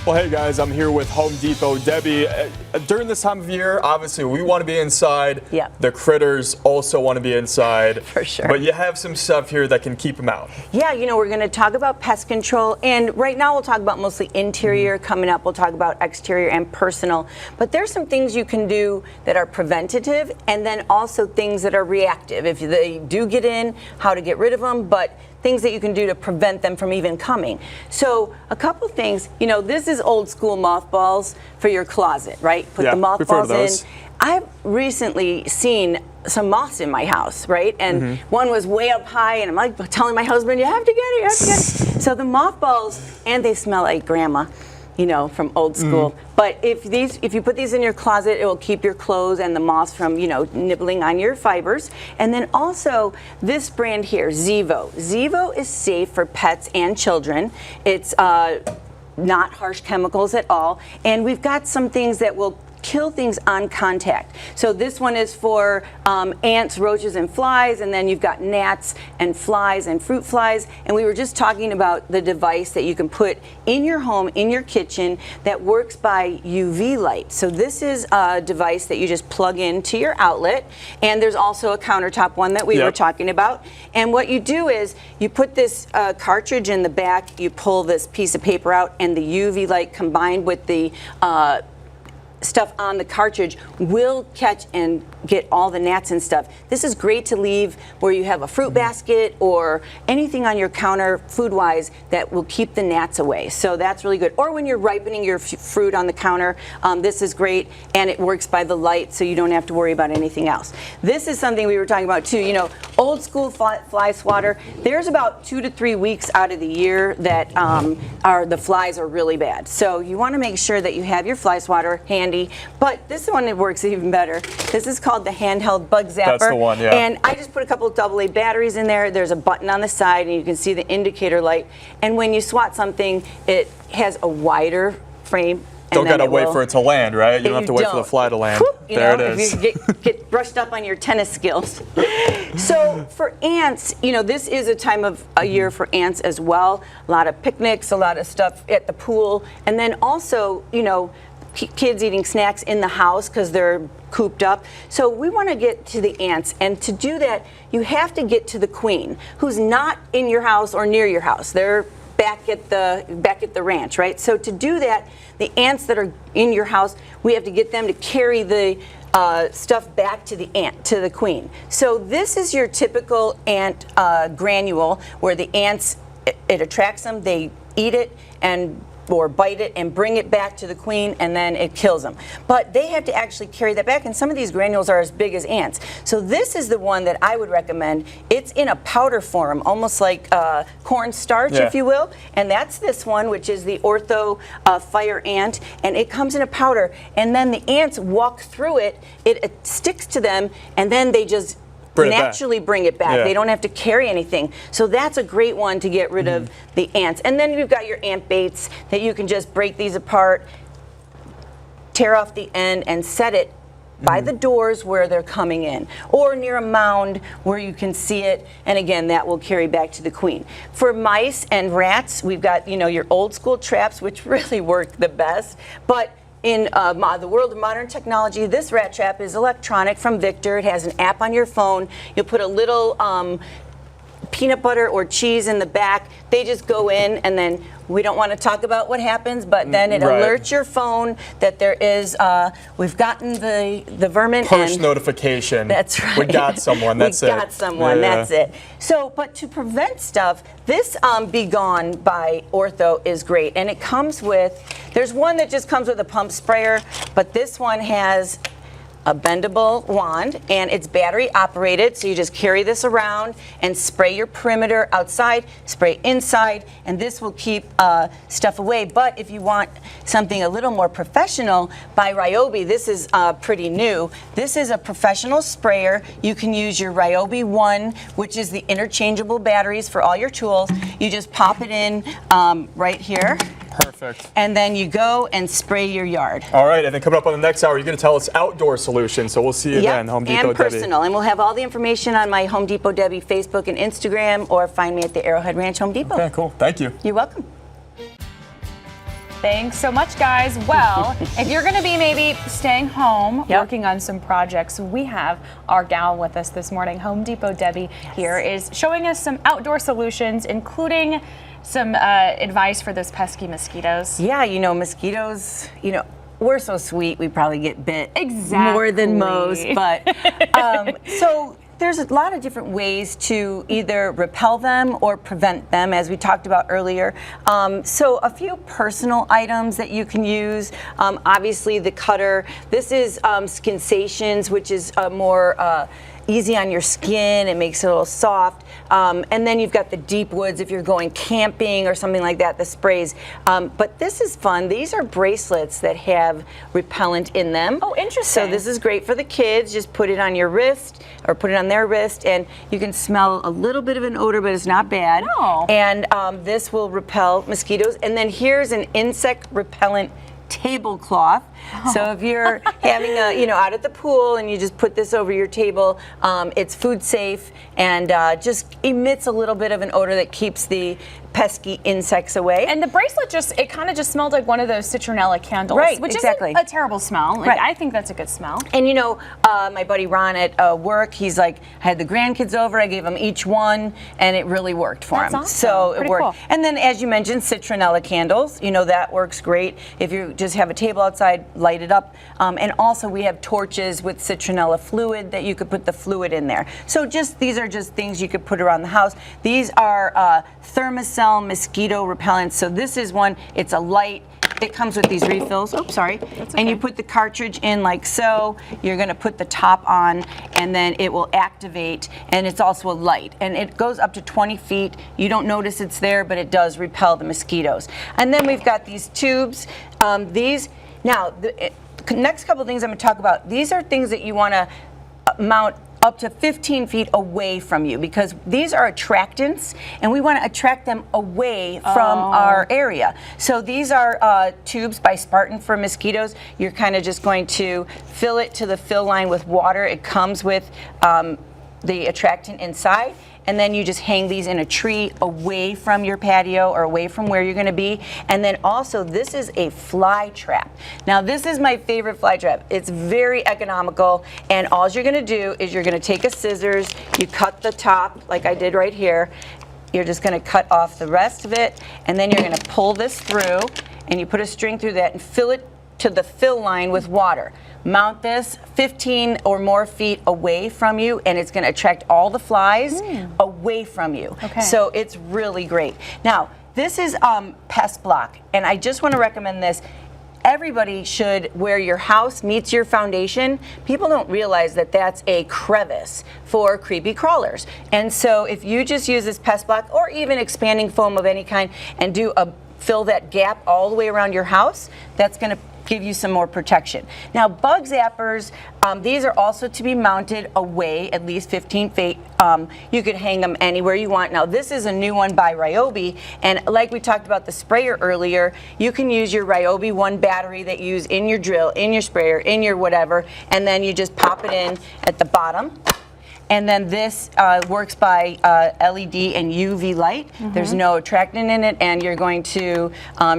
Well, hey guys, I'm here with Home Depot Debbie. During this time of year, obviously we want to be inside. Yeah. The critters also want to be inside. For sure. But you have some stuff here that can keep them out. Yeah, you know, we're going to talk about pest control, and right now we'll talk about mostly interior. Coming up, we'll talk about exterior and personal. But there's some things you can do that are preventative, and then also things that are reactive. If they do get in, how to get rid of them, but things that you can do to prevent them from even coming. So a couple things, you know, this is old school mothballs for your closet, right? Put the mothballs in. I've recently seen some moths in my house, right? And one was way up high, and I'm like telling my husband, you have to get it, you have to get it. So the mothballs, and they smell like grandma, you know, from old school. But if you put these in your closet, it will keep your clothes and the moths from, you know, nibbling on your fibers. And then also this brand here, Zevo. Zevo is safe for pets and children. It's not harsh chemicals at all. And we've got some things that will kill things on contact. So this one is for ants, roaches, and flies, and then you've got gnats and flies and fruit flies. And we were just talking about the device that you can put in your home, in your kitchen, that works by UV light. So this is a device that you just plug into your outlet, and there's also a countertop one that we were talking about. And what you do is you put this cartridge in the back, you pull this piece of paper out, and the UV light combined with the stuff on the cartridge will catch and get all the gnats and stuff. This is great to leave where you have a fruit basket or anything on your counter food-wise that will keep the gnats away. So that's really good. Or when you're ripening your fruit on the counter, this is great, and it works by the light, so you don't have to worry about anything else. This is something we were talking about too. You know, old school fly swatter. There's about 2 to 3 weeks out of the year that the flies are really bad. So you want to make sure that you have your fly swatter handy. But this one, it works even better. This is called the handheld bug zapper. That's the one, yeah. And I just put a couple of AA batteries in there. There's a button on the side, and you can see the indicator light. And when you swat something, it has a wider frame. Don't gotta wait for it to land, right? You don't have to wait for the fly to land. Whoop, there it is. If you get brushed up on your tennis skills. So for ants, you know, this is a time of a year for ants as well. A lot of picnics, a lot of stuff at the pool, and then also, you know, kids eating snacks in the house because they're cooped up. So we want to get to the ants, and to do that, you have to get to the queen, who's not in your house or near your house. They're back at the ranch, right? So to do that, the ants that are in your house, we have to get them to carry the stuff back to the queen. So this is your typical ant granule, where the ants, it attracts them, they eat it or bite it and bring it back to the queen, and then it kills them. But they have to actually carry that back, and some of these granules are as big as ants. So this is the one that I would recommend. It's in a powder form, almost like cornstarch, if you will. And that's this one, which is the Ortho Fire Ant, and it comes in a powder. And then the ants walk through it, it sticks to them, and then they just naturally bring it back. They don't have to carry anything. So that's a great one to get rid of the ants. And then you've got your ant baits that you can just break these apart, tear off the end, and set it by the doors where they're coming in, or near a mound where you can see it, and again, that will carry back to the queen. For mice and rats, we've got, you know, your old school traps, which really work the best, but in the world of modern technology, this rat trap is electronic from Victor. It has an app on your phone. You'll put a little peanut butter or cheese in the back. They just go in, and then we don't want to talk about what happens, but then it alerts your phone that there is, we've gotten the vermin. Push notification. That's right. We got someone, that's it. We got someone, that's it. So, but to prevent stuff, this Be Gone by Ortho is great. And it comes with, there's one that just comes with a pump sprayer, but this one has a bendable wand, and it's battery operated, so you just carry this around and spray your perimeter outside, spray inside, and this will keep stuff away. But if you want something a little more professional, by Ryobi, this is pretty new. This is a professional sprayer. You can use your Ryobi 1, which is the interchangeable batteries for all your tools. You just pop it in right here. Perfect. And then you go and spray your yard. All right, and then coming up on the next hour, you're going to tell us outdoor solutions. So we'll see you then, Home Depot and personal. Debbie. And we'll have all the information on my Home Depot Debbie Facebook and Instagram, or find me at the Arrowhead Ranch Home Depot. Okay, cool. Thank you. You're welcome. Thanks so much, guys. Well, if you're going to be maybe staying home, working on some projects, we have our gal with us this morning. Home Depot Debbie here is showing us some outdoor solutions, including some advice for those pesky mosquitoes. Yeah, mosquitoes, we're so sweet, we probably get bit Exactly. more than most. But so there's a lot of different ways to either repel them or prevent them, as we talked about earlier. So a few personal items that you can use. Obviously, the cutter. This is Skinsations, which is more easy on your skin. It makes it a little soft. And then you've got the Deep Woods if you're going camping or something like that, the sprays. But this is fun. These are bracelets that have repellent in them. Oh, interesting. So this is great for the kids. Just put it on your wrist or put it on their wrist, and you can smell a little bit of an odor, but it's not bad. No. And this will repel mosquitoes. And then here's an insect repellent tablecloth. So if you're having out at the pool and you just put this over your table, it's food safe and just emits a little bit of an odor that keeps the pesky insects away. And the bracelet it kind of just smelled like one of those citronella candles, right? Which exactly. isn't a terrible smell. Like, right. I think that's a good smell. And my buddy Ron at work, he's like, I had the grandkids over, I gave them each one, and it really worked for him. Awesome. So Pretty it worked. cool. And then, as you mentioned, citronella candles. That works great if you just have a table outside, light it up. And also, we have torches with citronella fluid that you could put the fluid in there. So these are just things you could put around the house. These are Thermacell mosquito repellents. So this is one. It's a light. It comes with these refills. Oops, sorry. That's okay. And you put the cartridge in like so. You're going to put the top on, and then it will activate. And it's also a light, and it goes up to 20 feet. You don't notice it's there, but it does repel the mosquitoes. And then we've got these tubes. The next couple of things I'm going to talk about. These are things that you want to mount up to 15 feet away from you, because these are attractants and we want to attract them away from our area. So these are tubes by Spartan for mosquitoes. You're kind of just going to fill it to the fill line with water. It comes with the attractant inside. And then you just hang these in a tree away from your patio or away from where you're going to be. And then also, this is a fly trap. Now, this is my favorite fly trap. It's very economical, and all you're going to do is you're going to take a scissors, you cut the top like I did right here. You're just going to cut off the rest of it, and then you're going to pull this through, and you put a string through that and fill it to the fill line with water. Mount this 15 or more feet away from you, and it's going to attract all the flies away from you. Okay. So it's really great. Now, this is Pest Block, and I just want to recommend this. Everybody should, where your house meets your foundation, people don't realize that that's a crevice for creepy crawlers. And so if you just use this Pest Block or even expanding foam of any kind and fill that gap all the way around your house, that's going to give you some more protection. Now, bug zappers, these are also to be mounted away at least 15 feet. You could hang them anywhere you want. Now, this is a new one by Ryobi, and like we talked about the sprayer earlier, you can use your Ryobi 1 battery that you use in your drill, in your sprayer, in your whatever, and then you just pop it in at the bottom. And then this works by LED and UV light. There's no attractant in it, and you're going to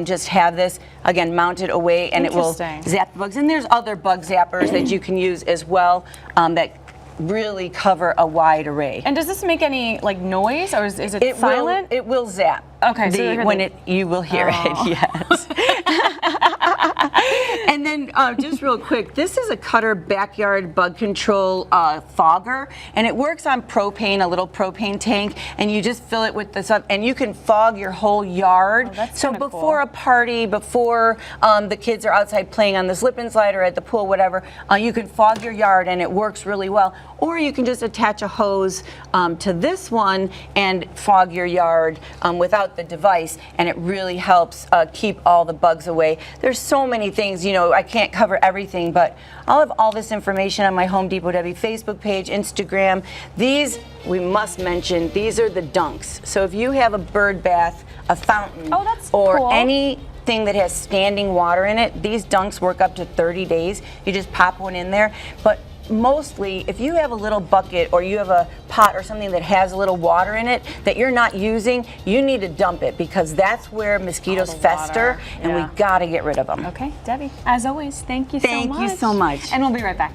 just have this, again, mounted away, and it will zap the bugs. And there's other bug zappers that you can use as well that really cover a wide array. And does this make any noise, or is it silent? It will zap. Okay, so you will hear it, yes. And then just real quick, this is a Cutter backyard bug control fogger, and it works on propane, a little propane tank, and you just fill it with this up, and you can fog your whole yard. Oh, that's so before a party, before the kids are outside playing on the slip and slide or at the pool, whatever, you can fog your yard, and it works really well. Or you can just attach a hose to this one and fog your yard without the device, and it really helps keep all the bugs away. There's so many things, I can't cover everything, but I'll have all this information on my Home Depot Debbie Facebook page, Instagram. These, we must mention, these are the dunks. So if you have a bird bath, a fountain, or cool. anything that has standing water in it, these dunks work up to 30 days. You just pop one in there. But mostly, if you have a little bucket or you have a pot or something that has a little water in it that you're not using, you need to dump it, because that's where mosquitoes fester, and we got to get rid of them. Okay, Debbie, as always, thank you so much. Thank you so much. And we'll be right back.